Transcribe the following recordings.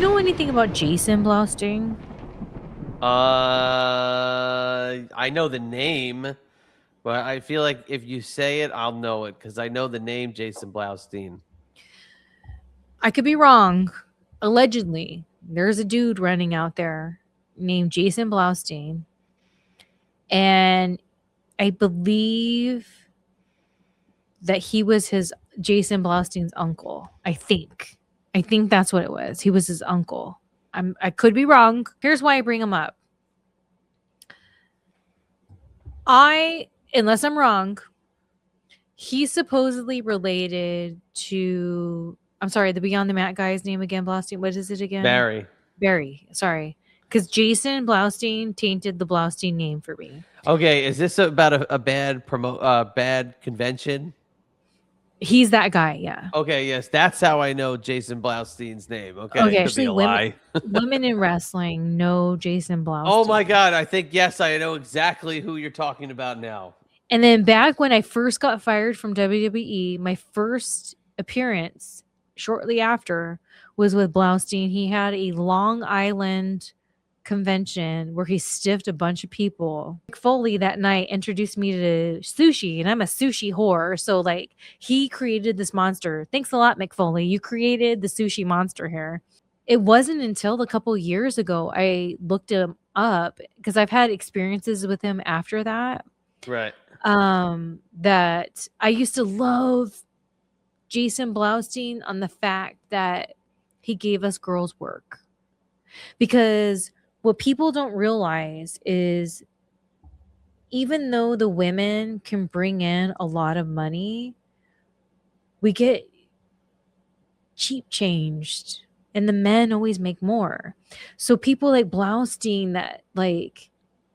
know anything about Jason Blaustein? I know the name, but I feel like if you say it, I'll know it because I know the name Jason Blaustein. I could be wrong. Allegedly, there's a dude running out there named Jason Blaustein, and I believe that he was his Jason Blaustein's uncle. I think. I think that's what it was. He was his uncle. I could be wrong. Here's why I bring him up. Unless I'm wrong, he's supposedly related to, I'm sorry, the Beyond the Mat guy's name again, Blaustein. What is it again? Barry. Barry. Sorry. Because Jason Blaustein tainted the Blaustein name for me. Okay, is this about a bad convention? He's that guy, yeah. Okay, yes, that's how I know Jason Blaustein's name. Okay, Okay, could be actually, a lie. women in wrestling know Jason Oh my Blaustein. god, I think yes, I know exactly who you're talking about now. And then back when I first got fired from WWE, my first appearance shortly after was with Blaustein. He had a Long Island convention where he stiffed a bunch of people. Mick Foley that night introduced me to sushi, and I'm a sushi whore. So like he created this monster. Thanks a lot, Mick Foley. You created the sushi monster here. It wasn't until a couple years ago I looked him up because I've had experiences with him after that. Right. That I used to love Jason Blaustein on the fact that he gave us girls work. Because what people don't realize is even though the women can bring in a lot of money, we get cheap changed and the men always make more. So people like Blaustein that like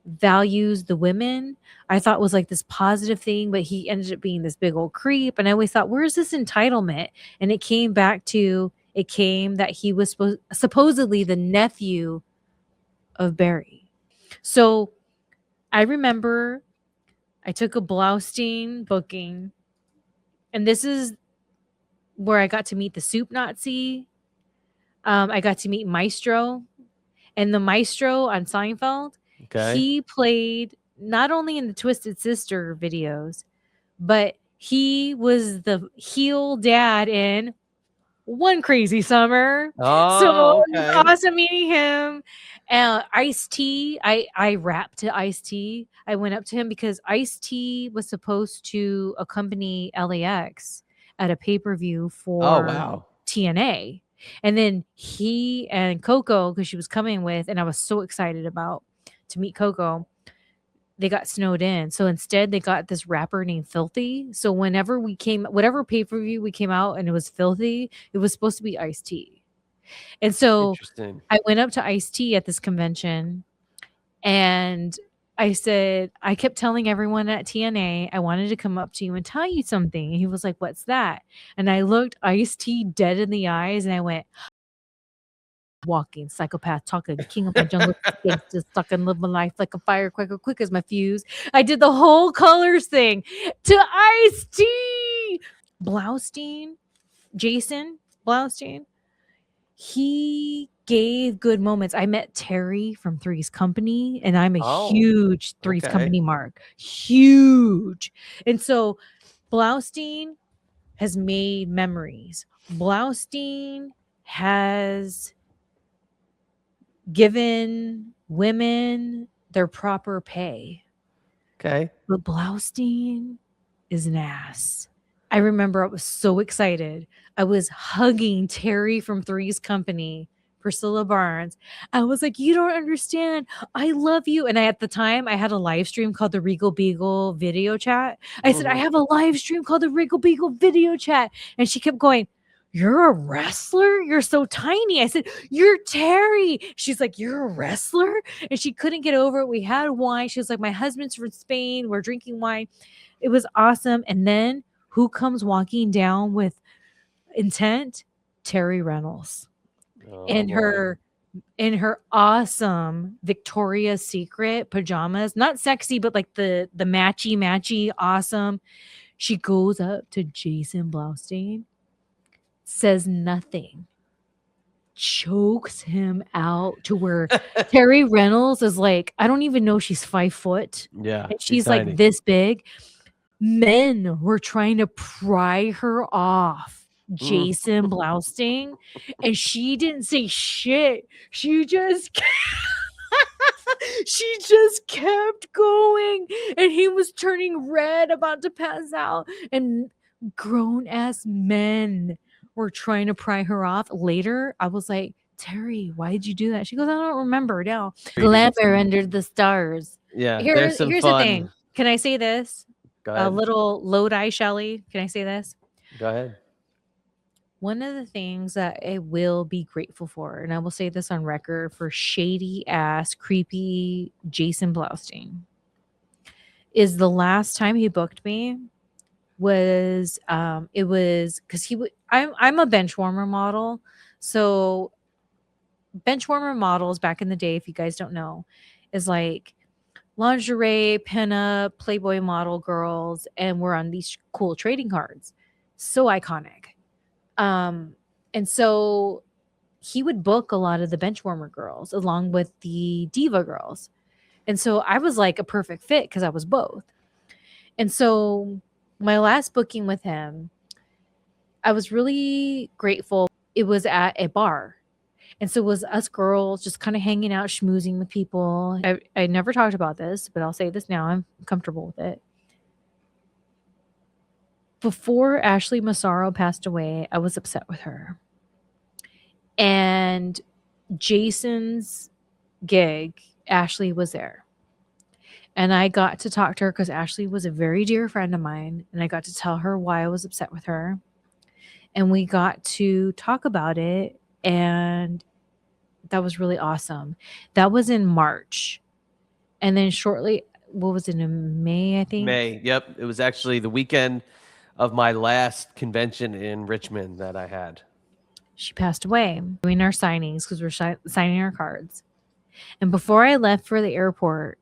values the women, I thought was like this positive thing, but he ended up being this big old creep. And I always thought, where's this entitlement? And it came that he was supposedly the nephew of Barry. So I remember I took a Blaustein booking, and this is where I got to meet the soup Nazi. I got to meet Maestro, and the Maestro on Seinfeld. Okay. He played not only in the Twisted Sister videos, but he was the heel dad in One Crazy Summer. So Oh, it was okay. awesome meeting him. Ice-T, I rapped to Ice-T. I went up to him because Ice-T was supposed to accompany LAX at a pay-per-view Oh, for wow. TNA. And then he and Coco, because she was coming with, and I was so excited about to meet Coco, they got snowed in. So instead, they got this rapper named Filthy. So whenever whatever pay per view we came out and it was Filthy, it was supposed to be Ice T. And so Interesting. I went up to Ice T at this convention and I said, I kept telling everyone at TNA, I wanted to come up to you and tell you something. And he was like, what's that? And I looked Ice T dead in the eyes and I went, walking psychopath talking king of my jungle gangster stuck and live my life like a firecracker quick as my fuse. I did the whole colors thing to Ice-T. Blaustein, Jason Blaustein, he gave good moments. I met Terry from Three's Company, and I'm a Oh, huge Three's okay. Company mark. Huge. And so Blaustein has made memories. Blaustein has given women their proper pay. Okay. But Blaustein is an ass. I remember I was so excited. I was hugging Terry from Three's Company, Priscilla Barnes. I was like, you don't understand. I love you. And at the time, I had a live stream called the Regal Beagle video chat. I said, I Mhm. have a live stream called the Regal Beagle video chat. And she kept going, you're a wrestler? You're so tiny. I said, you're Terry. She's like, you're a wrestler? And she couldn't get over it. We had wine. She was like, my husband's from Spain. We're drinking wine. It was awesome. And then who comes walking down with intent? Terry Reynolds Oh in boy. her awesome Victoria's Secret pajamas. Not sexy, but like the matchy awesome. She goes up to Jason Blaustein, says nothing, chokes him out to where Terry Reynolds is like, I don't even know she's 5 foot, Yeah, and she's she's like tiny. this big. Men were trying to pry her off Mm. Jason Blousting, and she didn't say shit. She just she just kept going, and he was turning red, about to pass out, and grown ass men were trying to pry her off. Later, I was like, Terry, why did you do that? She goes, I don't remember now. Greedy. Glamour under the stars. Yeah, there's some Here's the thing. fun. Can I say this? Go A ahead. little Lodi Shelly. Can I say this? Go ahead. One of the things that I will be grateful for, and I will say this on record, for shady ass, creepy Jason Blaustein, is the last time he booked me was it was because I'm a bench warmer model. So bench warmer models back in the day, if you guys don't know, is like lingerie, pinup, Playboy model girls, and we're on these cool trading cards. So iconic. Um, and so he would book a lot of the benchwarmer girls along with the diva girls. And so I was like a perfect fit because I was both. And so my last booking with him, I was really grateful. It was at a bar. And so it was us girls just kind of hanging out, schmoozing with people. I never talked about this, but I'll say this now. I'm comfortable with it. Before Ashley Massaro passed away, I was upset with her. And Jason's gig, Ashley was there. And I got to talk to her because Ashley was a very dear friend of mine. And I got to tell her why I was upset with her. And we got to talk about it. And that was really awesome. That was in March. And then shortly, what was it, in May, I think? May. Yep. It was actually the weekend of my last convention in Richmond that I had. She passed away doing our signings because we're signing our cards. And before I left for the airport,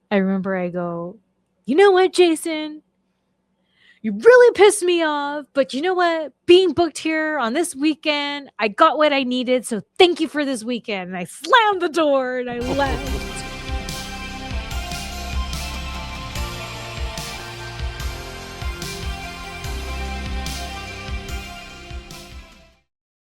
I remember I go, you know what, Jason? You really pissed me off, but you know what? Being booked here on this weekend, I got what I needed. So thank you for this weekend. And I slammed the door and I left.